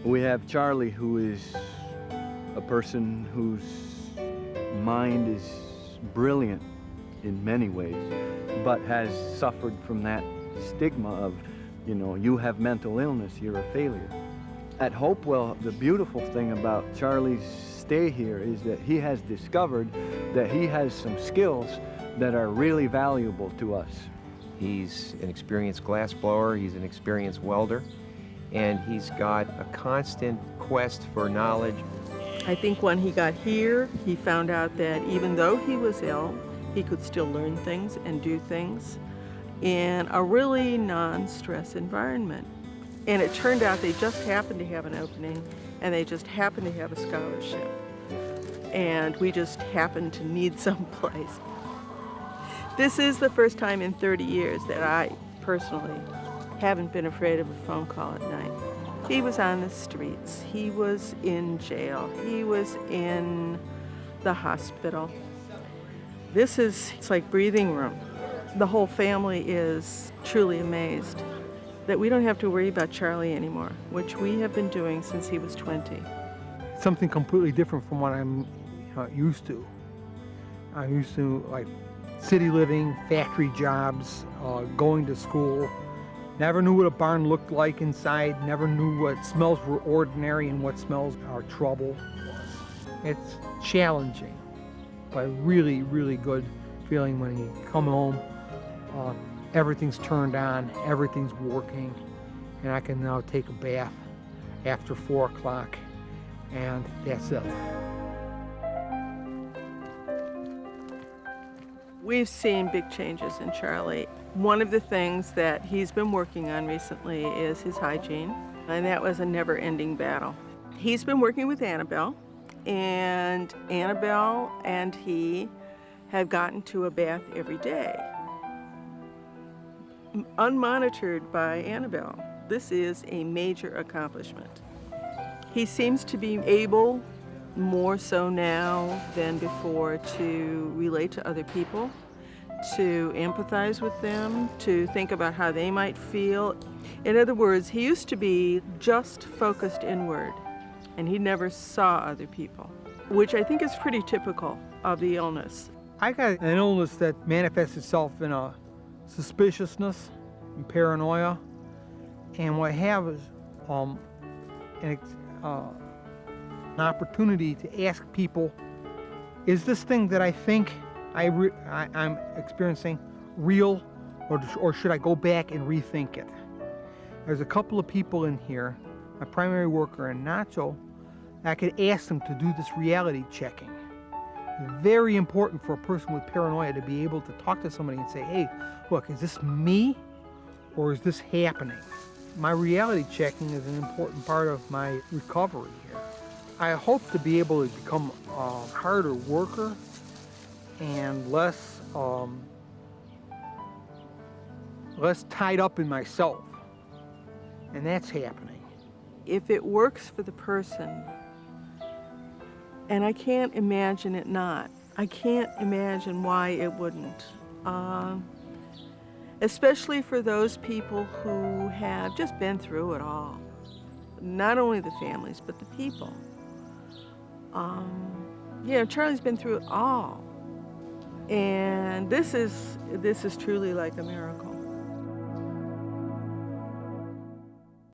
We have Charlie, who is a person whose mind is brilliant in many ways, but has suffered from that stigma of, you have mental illness, you're a failure. At Hopewell, the beautiful thing about Charlie's stay here is that he has discovered that he has some skills that are really valuable to us. He's an experienced glassblower, he's an experienced welder, and he's got a constant quest for knowledge. I think when he got here, he found out that even though he was ill, he could still learn things and do things in a really non-stress environment. And it turned out they just happened to have an opening, and they just happened to have a scholarship. And we just happened to need some place. This is the first time in 30 years that I personally haven't been afraid of a phone call at night. He was on the streets, he was in jail, he was in the hospital. It's like breathing room. The whole family is truly amazed that we don't have to worry about Charlie anymore, which we have been doing since he was 20. Something completely different from what I'm used to. I'm used to like city living, factory jobs, going to school. Never knew what a barn looked like inside, never knew what smells were ordinary and what smells are trouble. It's challenging, but really, really good feeling when you come home, everything's turned on, everything's working, and I can now take a bath after 4 o'clock, and that's it. We've seen big changes in Charlie. One of the things that he's been working on recently is his hygiene, and that was a never-ending battle. He's been working with Annabelle, and Annabelle and he have gotten to a bath every day. Unmonitored by Annabelle. This is a major accomplishment. He seems to be able, more so now than before, to relate to other people, to empathize with them, to think about how they might feel. In other words, he used to be just focused inward, and he never saw other people, which I think is pretty typical of the illness. I got an illness that manifests itself in a suspiciousness and paranoia, and what I have is an opportunity to ask people, is this thing that I think I'm experiencing real, or should I go back and rethink it? There's a couple of people in here, my primary worker and Nacho, I could ask them to do this reality checking. It's very important for a person with paranoia to be able to talk to somebody and say, hey, look, is this me or is this happening? My reality checking is an important part of my recovery here. I hope to be able to become a harder worker and less tied up in myself, and that's happening. If it works for the person, and I can't imagine it not. I can't imagine why it wouldn't. Especially for those people who have just been through it all. Not only the families, but the people. Charlie's been through it all. And this is truly like a miracle.